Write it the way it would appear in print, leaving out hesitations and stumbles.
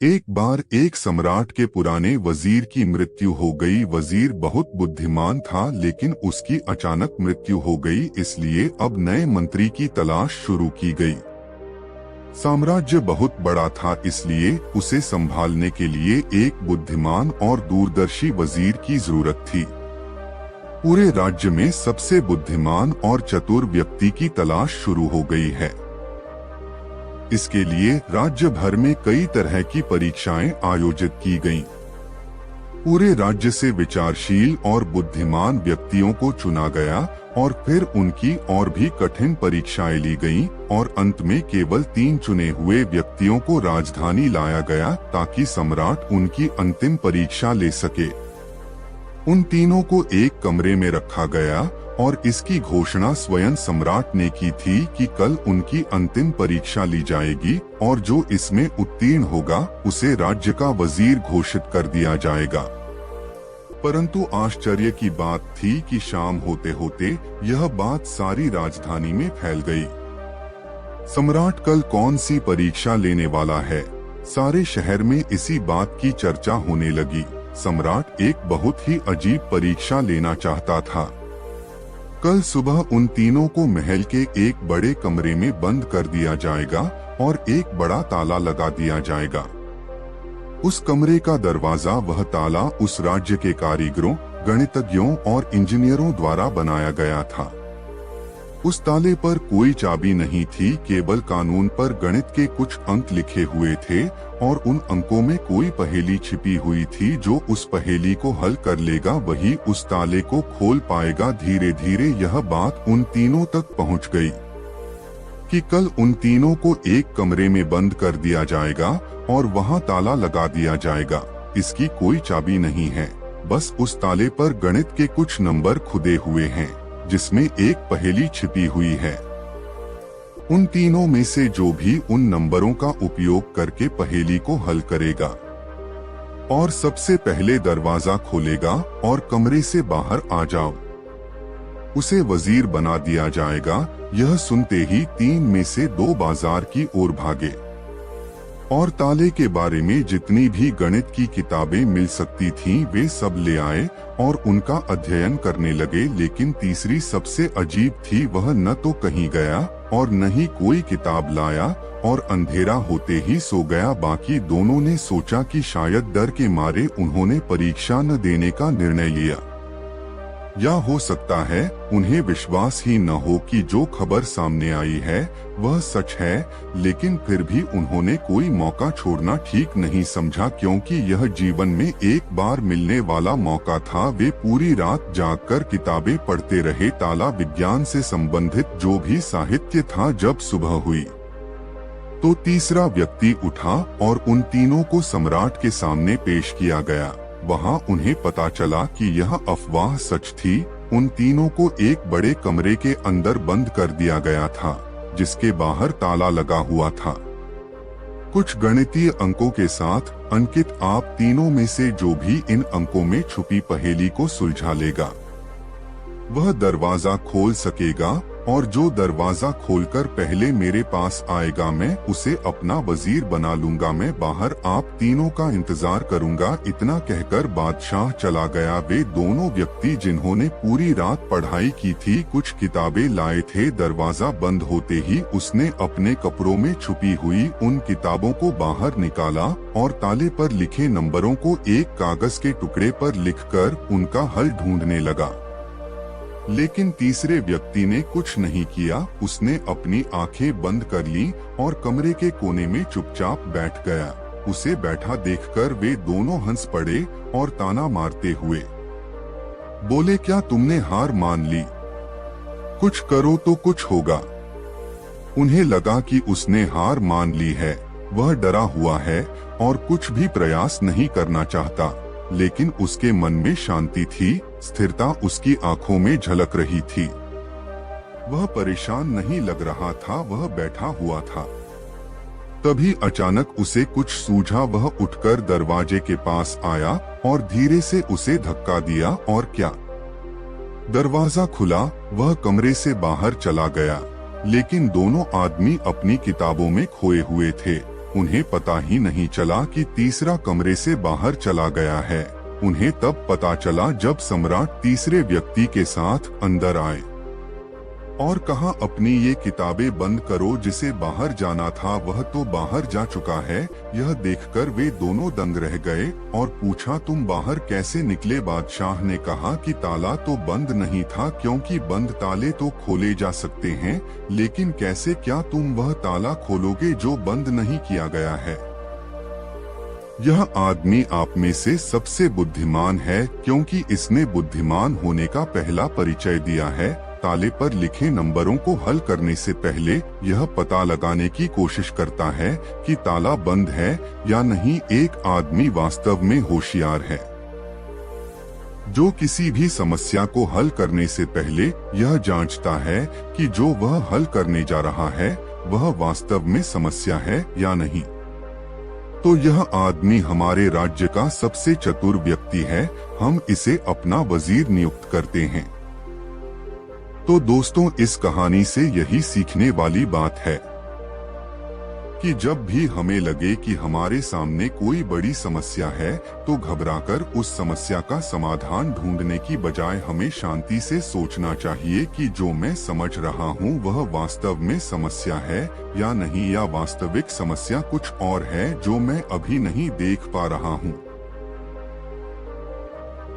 एक बार एक सम्राट के पुराने वजीर की मृत्यु हो गई। वजीर बहुत बुद्धिमान था, लेकिन उसकी अचानक मृत्यु हो गई, इसलिए अब नए मंत्री की तलाश शुरू की गई। साम्राज्य बहुत बड़ा था, इसलिए उसे संभालने के लिए एक बुद्धिमान और दूरदर्शी वजीर की जरूरत थी। पूरे राज्य में सबसे बुद्धिमान और चतुर व्यक्ति की तलाश शुरू हो गई है। इसके लिए राज्य भर में कई तरह की परीक्षाएं आयोजित की गईं। पूरे राज्य से विचारशील और बुद्धिमान व्यक्तियों को चुना गया और फिर उनकी और भी कठिन परीक्षाएं ली गईं और अंत में केवल 3 चुने हुए व्यक्तियों को राजधानी लाया गया ताकि सम्राट उनकी अंतिम परीक्षा ले सके। उन तीनों को एक कमरे में रखा गया और इसकी घोषणा स्वयं सम्राट ने की थी कि कल उनकी अंतिम परीक्षा ली जाएगी और जो इसमें उत्तीर्ण होगा उसे राज्य का वजीर घोषित कर दिया जाएगा। परंतु आश्चर्य की बात थी कि शाम होते होते यह बात सारी राजधानी में फैल गई। सम्राट कल कौन सी परीक्षा लेने वाला है, सारे शहर में इसी बात की चर्चा होने लगी। सम्राट एक बहुत ही अजीब परीक्षा लेना चाहता था। कल सुबह उन तीनों को महल के एक बड़े कमरे में बंद कर दिया जाएगा और एक बड़ा ताला लगा दिया जाएगा। उस कमरे का दरवाजा, वह ताला उस राज्य के कारीगरों, गणितज्ञों और इंजीनियरों द्वारा बनाया गया था। उस ताले पर कोई चाबी नहीं थी, केवल कानून पर गणित के कुछ अंक लिखे हुए थे और उन अंकों में कोई पहेली छिपी हुई थी। जो उस पहेली को हल कर लेगा वही उस ताले को खोल पाएगा। धीरे धीरे यह बात उन तीनों तक पहुंच गई कि कल उन तीनों को एक कमरे में बंद कर दिया जाएगा और वहां ताला लगा दिया जाएगा। इसकी कोई चाबी नहीं है, बस उस ताले पर गणित के कुछ नंबर खुदे हुए हैं जिसमें एक पहेली छिपी हुई है। उन तीनों में से जो भी उन नंबरों का उपयोग करके पहेली को हल करेगा और सबसे पहले दरवाजा खोलेगा और कमरे से बाहर आ जाओ, उसे वजीर बना दिया जाएगा। यह सुनते ही 3 में से 2 बाजार की ओर भागे और ताले के बारे में जितनी भी गणित की किताबें मिल सकती थीं वे सब ले आए और उनका अध्ययन करने लगे। लेकिन तीसरी सबसे अजीब थी, वह न तो कहीं गया और न ही कोई किताब लाया और अंधेरा होते ही सो गया। बाकी दोनों ने सोचा कि शायद डर के मारे उन्होंने परीक्षा न देने का निर्णय लिया, या हो सकता है उन्हें विश्वास ही न हो कि जो खबर सामने आई है वह सच है। लेकिन फिर भी उन्होंने कोई मौका छोड़ना ठीक नहीं समझा, क्योंकि यह जीवन में एक बार मिलने वाला मौका था। वे पूरी रात जागकर किताबें पढ़ते रहे, ताला विज्ञान से संबंधित जो भी साहित्य था। जब सुबह हुई तो तीसरा व्यक्ति उठा और उन तीनों को सम्राट के सामने पेश किया गया। वहां उन्हें पता चला कि यह अफवाह सच थी। उन तीनों को एक बड़े कमरे के अंदर बंद कर दिया गया था जिसके बाहर ताला लगा हुआ था, कुछ गणितीय अंकों के साथ अंकित। आप तीनों में से जो भी इन अंकों में छुपी पहेली को सुलझा लेगा वह दरवाजा खोल सकेगा, और जो दरवाजा खोलकर पहले मेरे पास आएगा मैं उसे अपना वजीर बना लूंगा। मैं बाहर आप तीनों का इंतजार करूंगा। इतना कहकर बादशाह चला गया। वे दोनों व्यक्ति जिन्होंने पूरी रात पढ़ाई की थी कुछ किताबें लाए थे। दरवाजा बंद होते ही उसने अपने कपड़ों में छुपी हुई उन किताबों को बाहर निकाला और ताले पर लिखे नंबरों को एक कागज के टुकड़े पर लिखकर उनका हल ढूंढने लगा। लेकिन तीसरे व्यक्ति ने कुछ नहीं किया। उसने अपनी आंखें बंद कर ली और कमरे के कोने में चुपचाप बैठ गया। उसे बैठा देखकर वे दोनों हंस पड़े और ताना मारते हुए बोले, क्या तुमने हार मान ली? कुछ करो तो कुछ होगा। उन्हें लगा कि उसने हार मान ली है, वह डरा हुआ है और कुछ भी प्रयास नहीं करना चाहता। लेकिन उसके मन में शांति थी, स्थिरता उसकी आंखों में झलक रही थी। वह परेशान नहीं लग रहा था, वह बैठा हुआ था। तभी अचानक उसे कुछ सूझा। वह उठकर दरवाजे के पास आया और धीरे से उसे धक्का दिया और क्या, दरवाजा खुला। वह कमरे से बाहर चला गया, लेकिन दोनों आदमी अपनी किताबों में खोए हुए थे। उन्हें पता ही नहीं चला कि तीसरा कमरे से बाहर चला गया है। उन्हें तब पता चला जब सम्राट तीसरे व्यक्ति के साथ अंदर आए और कहा, अपनी ये किताबें बंद करो, जिसे बाहर जाना था वह तो बाहर जा चुका है। यह देखकर वे दोनों दंग रह गए और पूछा, तुम बाहर कैसे निकले? बादशाह ने कहा कि ताला तो बंद नहीं था, क्योंकि बंद ताले तो खोले जा सकते हैं, लेकिन कैसे? क्या तुम वह ताला खोलोगे जो बंद नहीं किया गया है? यह आदमी आप में से सबसे बुद्धिमान है, क्योंकि इसने बुद्धिमान होने का पहला परिचय दिया है। ताले पर लिखे नंबरों को हल करने से पहले यह पता लगाने की कोशिश करता है कि ताला बंद है या नहीं। एक आदमी वास्तव में होशियार है जो किसी भी समस्या को हल करने से पहले यह जांचता है कि जो वह हल करने जा रहा है वह वास्तव में समस्या है या नहीं। तो यह आदमी हमारे राज्य का सबसे चतुर व्यक्ति है। हम इसे अपना वजीर नियुक्त करते हैं। तो दोस्तों, इस कहानी से यही सीखने वाली बात है कि जब भी हमें लगे कि हमारे सामने कोई बड़ी समस्या है, तो घबराकर उस समस्या का समाधान ढूंढने की बजाय हमें शांति से सोचना चाहिए कि जो मैं समझ रहा हूँ वह वास्तव में समस्या है या नहीं, या वास्तविक समस्या कुछ और है जो मैं अभी नहीं देख पा रहा हूँ।